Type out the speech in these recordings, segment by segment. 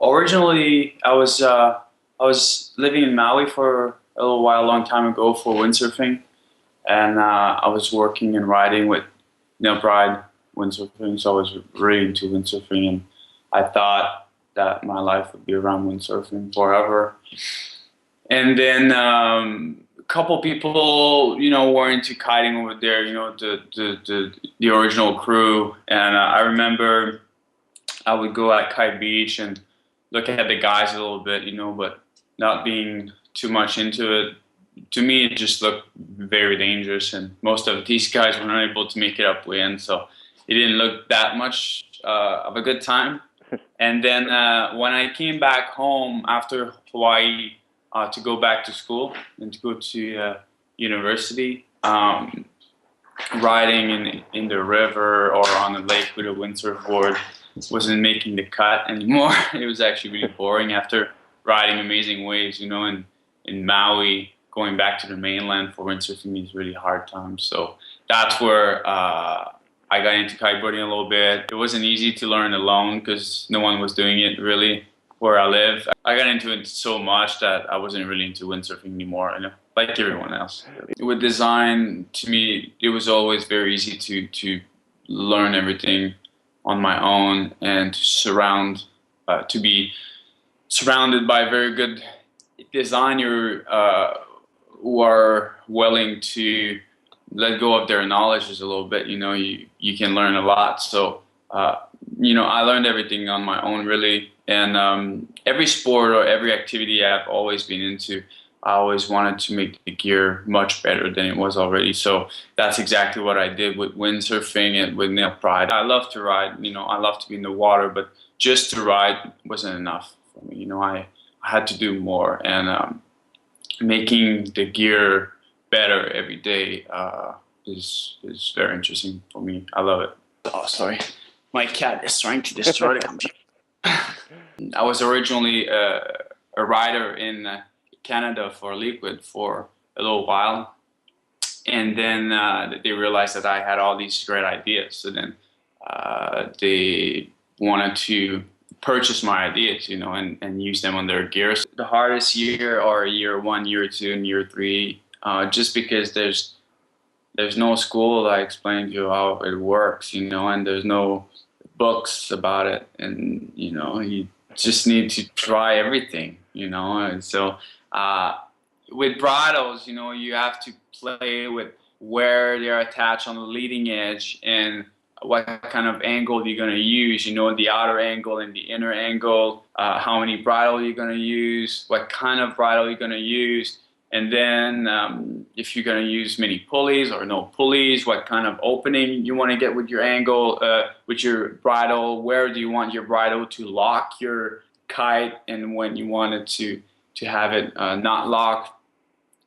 Originally, I was living in Maui for a little while, a long time ago, for windsurfing, and I was working and riding with Bride windsurfing, so I was really into windsurfing, and I thought that my life would be around windsurfing forever. And then a couple people, were into kiting over there, the original crew, and I remember I would go at Kite Beach and look at the guys a little bit, but not being too much into it. To me, it just looked very dangerous, and most of these guys were not able to make it upwind, so it didn't look that much of a good time. And then when I came back home after Hawaii to go back to school and to go to university, riding in the river or on the lake with a windsurf board wasn't making the cut anymore. It was actually really boring after riding amazing waves, in Maui. Going back to the mainland for windsurfing is really hard time. So that's where I got into kiteboarding a little bit. It wasn't easy to learn alone because no one was doing it really where I live. I got into it so much that I wasn't really into windsurfing anymore, like everyone else. With design, to me, it was always very easy to learn everything on my own and to be surrounded by very good designer who are willing to let go of their knowledge just a little bit. You can learn a lot. So I learned everything on my own really, and every sport or every activity I've always been into, I always wanted to make the gear much better than it was already. So that's exactly what I did with windsurfing and with Pride. I love to ride, I love to be in the water, but just to ride wasn't enough for me. I had to do more, and making the gear better every day is very interesting for me. I love it. Oh, sorry. My cat is trying to destroy the computer. I was originally a rider in Canada for Liquid for a little while, and then they realized that I had all these great ideas. So then they wanted to purchase my ideas, and use them on their gears. The hardest year are year 1, year 2, and year 3, just because there's no school that explains you how it works, and there's no books about it, and you just need to try everything, and so with bridles, you have to play with where they're attached on the leading edge and what kind of angle you're going to use, the outer angle and the inner angle, how many bridle you're going to use, what kind of bridle you're going to use, and then if you're going to use many pulleys or no pulleys, what kind of opening you want to get with your angle, with your bridle, where do you want your bridle to lock your kite, and when you want it to have it not locked.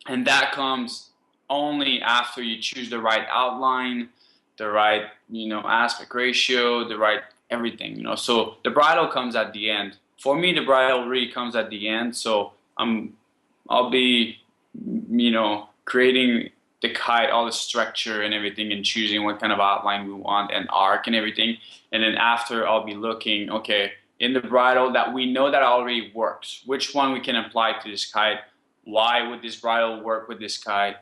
And that comes only after you choose the right outline, the right aspect ratio, the right everything, so the bridle comes at the end. For me, the bridle really comes at the end. So I'll be creating the kite, all the structure and everything, and choosing what kind of outline we want and arc and everything. And then after, I'll be looking, okay, in the bridle that we know that already works, which one we can apply to this kite, why would this bridle work with this kite,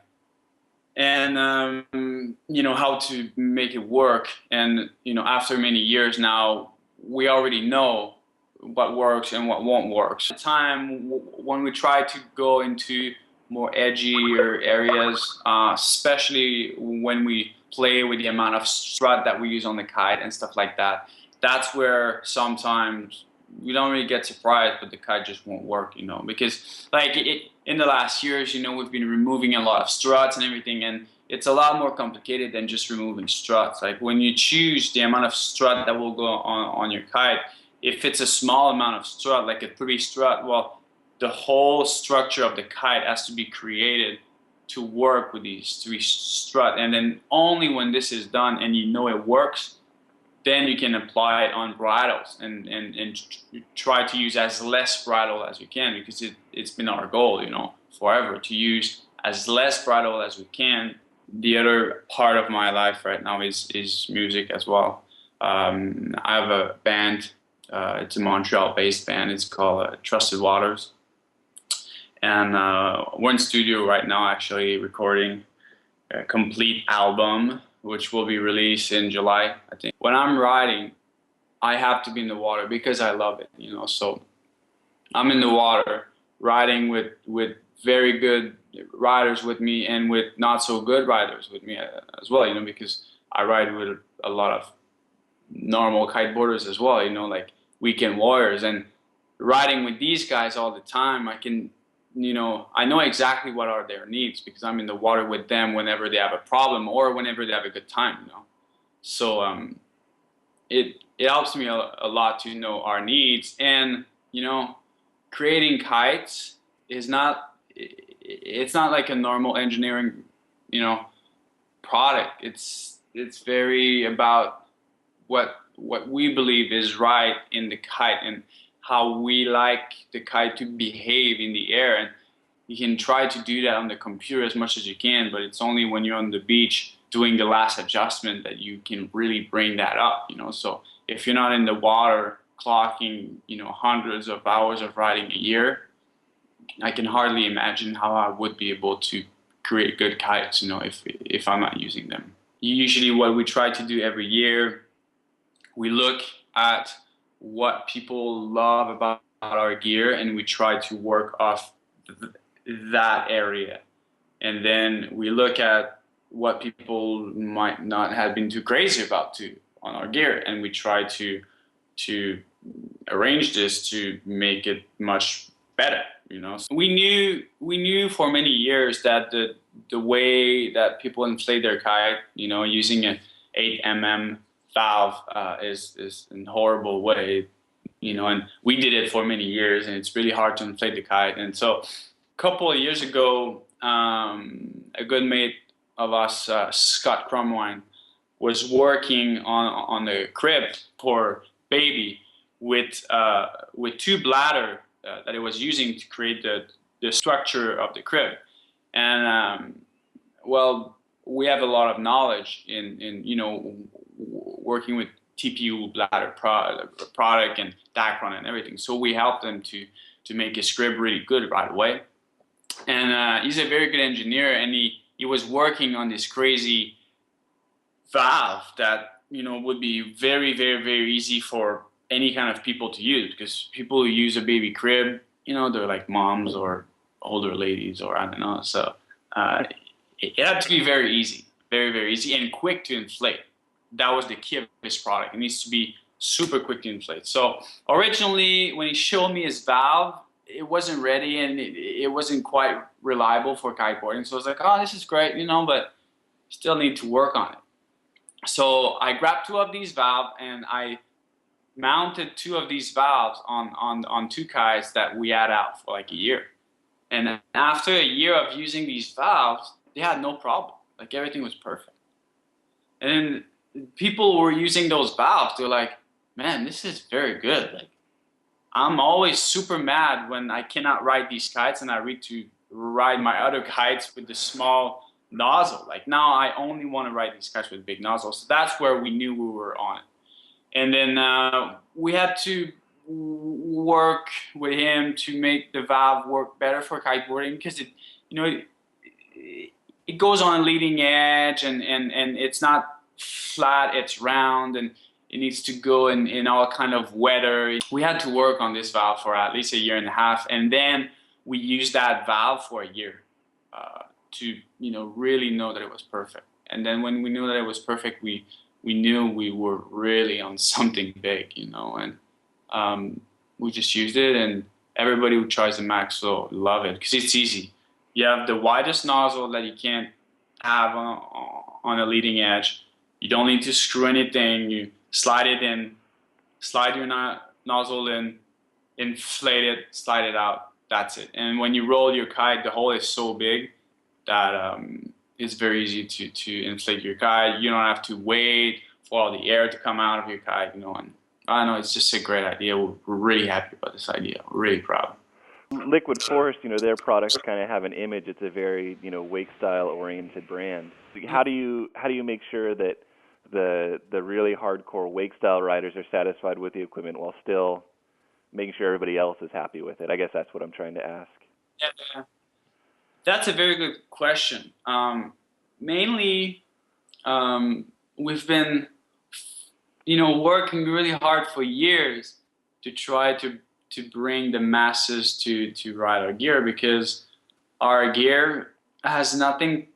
and how to make it work. And after many years now, we already know what works and what won't work. At the time when we try to go into more edgier areas, especially when we play with the amount of strut that we use on the kite and stuff like that, that's where sometimes we don't really get surprised, but the kite just won't work, because in the last years, we've been removing a lot of struts and everything, and it's a lot more complicated than just removing struts. Like when you choose the amount of strut that will go on your kite, if it's a small amount of strut, like a 3 strut, well, the whole structure of the kite has to be created to work with these 3 strut, and then only when this is done and it works, then you can apply it on bridles and try to use as less bridle as you can, because it's been our goal, forever, to use as less bridle as we can. The other part of my life right now is music as well. I have a band It's a Montreal-based band. It's called Trusted Waters. And we're in studio right now actually recording a complete album, which will be released in July, I think. When I'm riding, I have to be in the water because I love it, you know. So I'm in the water riding with very good riders with me and with not so good riders with me as well, you know, because I ride with a lot of normal kiteboarders as well, you know, like weekend warriors. And riding with these guys all the time, I can, you know, I know exactly what are their needs because I'm in the water with them whenever they have a problem or whenever they have a good time, you know. So it helps me a lot to know our needs. And you know, creating kites is not, it's not like a normal engineering, you know, product. It's very about what we believe is right in the kite and how we like the kite to behave in the air. And you can try to do that on the computer as much as you can, but it's only when you're on the beach doing the last adjustment that you can really bring that up, you know. So if you're not in the water clocking, you know, hundreds of hours of riding a year, I can hardly imagine how I would be able to create good kites, you know, if I'm not using them. Usually what we try to do every year, we look at what people love about our gear and we try to work off that area. And then we look at what people might not have been too crazy about too on our gear, and we try to arrange this to make it much better, you know. So we knew for many years that the way that people inflate their kite, you know, using an 8 mm valve is a horrible way, you know, and we did it for many years and it's really hard to inflate the kite. And so a couple of years ago, a good mate of us, Scott Crumwine, was working on the crib for baby with two bladder that it was using to create the structure of the crib. And well, we have a lot of knowledge in you know, working with TPU bladder product and Dacron and everything. So we helped them to make his crib really good right away. And he's a very good engineer, and he was working on this crazy valve that, you know, would be very, very, very easy for any kind of people to use, because people who use a baby crib, you know, they're like moms or older ladies or I don't know. So it had to be very easy, very, very easy and quick to inflate. That was the key of his product. It needs to be super quick to inflate. So originally when he showed me his valve, it wasn't ready and it wasn't quite reliable for kiteboarding. So I was like, oh, this is great, you know, but still need to work on it. So I grabbed two of these valves and I mounted two of these valves on two kites that we had out for like a year. And after a year of using these valves, they had no problem. Like everything was perfect. And then people who were using those valves, they're like, man, this is very good. Like, I'm always super mad when I cannot ride these kites and I need to ride my other kites with the small nozzle. Like now I only want to ride these kites with big nozzles. So that's where we knew we were on it. And then we had to work with him to make the valve work better for kiteboarding, because it, you know, it goes on a leading edge and it's not flat, it's round, and it needs to go in all kind of weather. We had to work on this valve for at least a year and a half, and then we used that valve for a year to, you know, really know that it was perfect. And then when we knew that it was perfect, we knew we were really on something big, you know, and we just used it, and everybody who tries the Max will love it because it's easy. You have the widest nozzle that you can't have on a leading edge. You don't need to screw anything. You slide it in, slide your nozzle in, inflate it, slide it out. That's it. And when you roll your kite, the hole is so big that it's very easy to inflate your kite. You don't have to wait for all the air to come out of your kite, you know. And I don't know, it's just a great idea. We're really happy about this idea. We're really proud. Liquid Force, you know, their products kind of have an image. It's a very, you know, wake style oriented brand. How do you make sure that the really hardcore wake style riders are satisfied with the equipment while still making sure everybody else is happy with it? I guess that's what I'm trying to ask. Yeah, that's a very good question. Mainly, we've been, working really hard for years to try to bring the masses to ride our gear, because our gear has nothing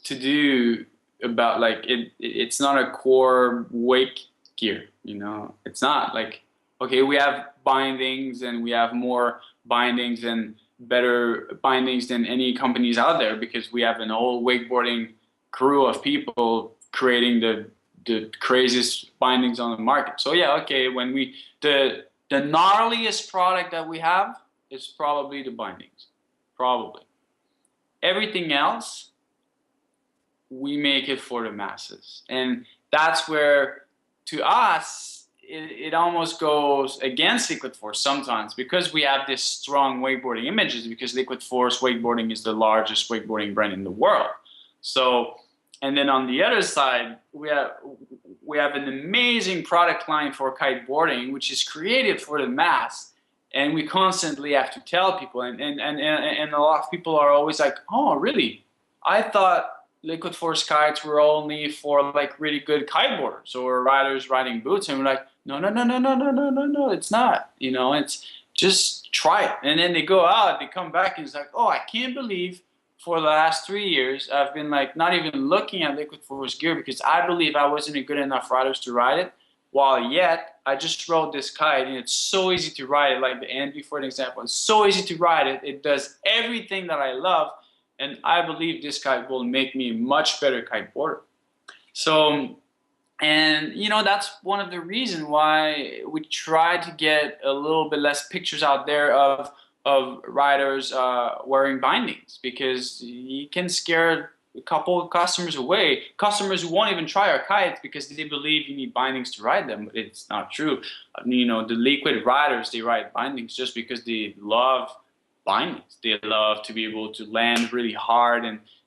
to do about, like, it's not a core wake gear, it's not like, okay, we have bindings and we have more bindings and better bindings than any companies out there, because we have an whole wakeboarding crew of people creating the craziest bindings on the market. So yeah, okay, when the gnarliest product that we have is probably the bindings, probably. Everything else, we make it for the masses. And that's where, to us, it almost goes against Liquid Force sometimes, because we have this strong wakeboarding images, because Liquid Force Wakeboarding is the largest wakeboarding brand in the world. So, and then on the other side, we have an amazing product line for kiteboarding, which is created for the mass. And we constantly have to tell people, and a lot of people are always like, oh, really? I thought Liquid Force kites were only for like really good kiteboarders or riders riding boots. And we're like, no, it's not. It's just try it. And then they go out, they come back, and it's like, oh, I can't believe for the last 3 years I've been like not even looking at Liquid Force gear, because I believe I wasn't a good enough riders to ride it. While yet, I just rode this kite, and it's so easy to ride it, like the NB, for an example. It's so easy to ride it. It does everything that I love, and I believe this kite will make me a much better kiteboarder. So, and that's one of the reasons why we try to get a little bit less pictures out there of riders wearing bindings, because you can scare a couple of customers away. Customers who won't even try our kites because they believe you need bindings to ride them, but it's not true. The Liquid riders, they ride bindings just because they love bindings. They love to be able to land really hard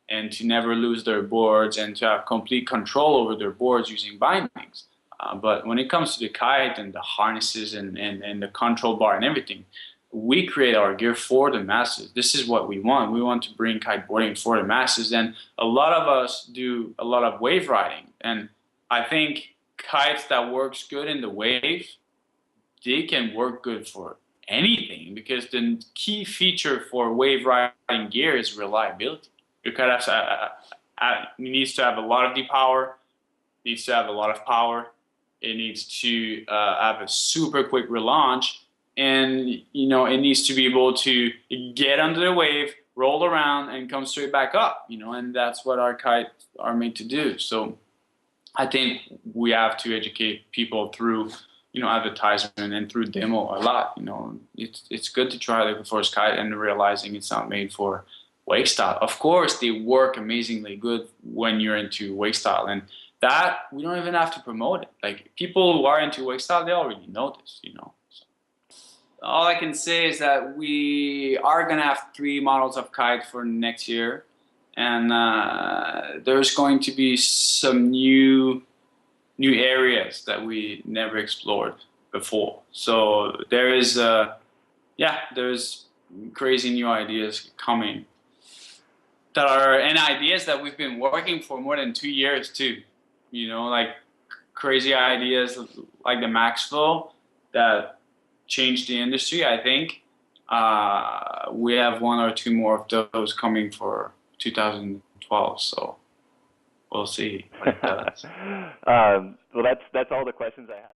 and to never lose their boards and to have complete control over their boards using bindings. But when it comes to the kite and the harnesses and the control bar and everything, we create our gear for the masses. This is what we want. We want to bring kiteboarding for the masses. And a lot of us do a lot of wave riding. And I think kites that works good in the wave, they can work good for anything, because the key feature for wave riding gear is reliability. Your kite needs to have a lot of depower, needs to have a lot of power. It needs to have a super quick relaunch. And it needs to be able to get under the wave, roll around, and come straight back up. And that's what our kites are made to do. So I think we have to educate people through advertisement and through demo a lot. It's good to try Liquid Force kite and realizing it's not made for wake style. Of course, they work amazingly good when you're into wake style, and that we don't even have to promote it. Like, people who are into wake style, they already know this. All I can say is that we are going to have 3 models of kite for next year, and there's going to be some new areas that we never explored before. So there's crazy new ideas coming and ideas that we've been working for more than 2 years too. Like crazy ideas like the Maxflow that changed the industry. I think we have 1 or 2 more of those coming for 2012. So we'll see. Well, that's all the questions I have.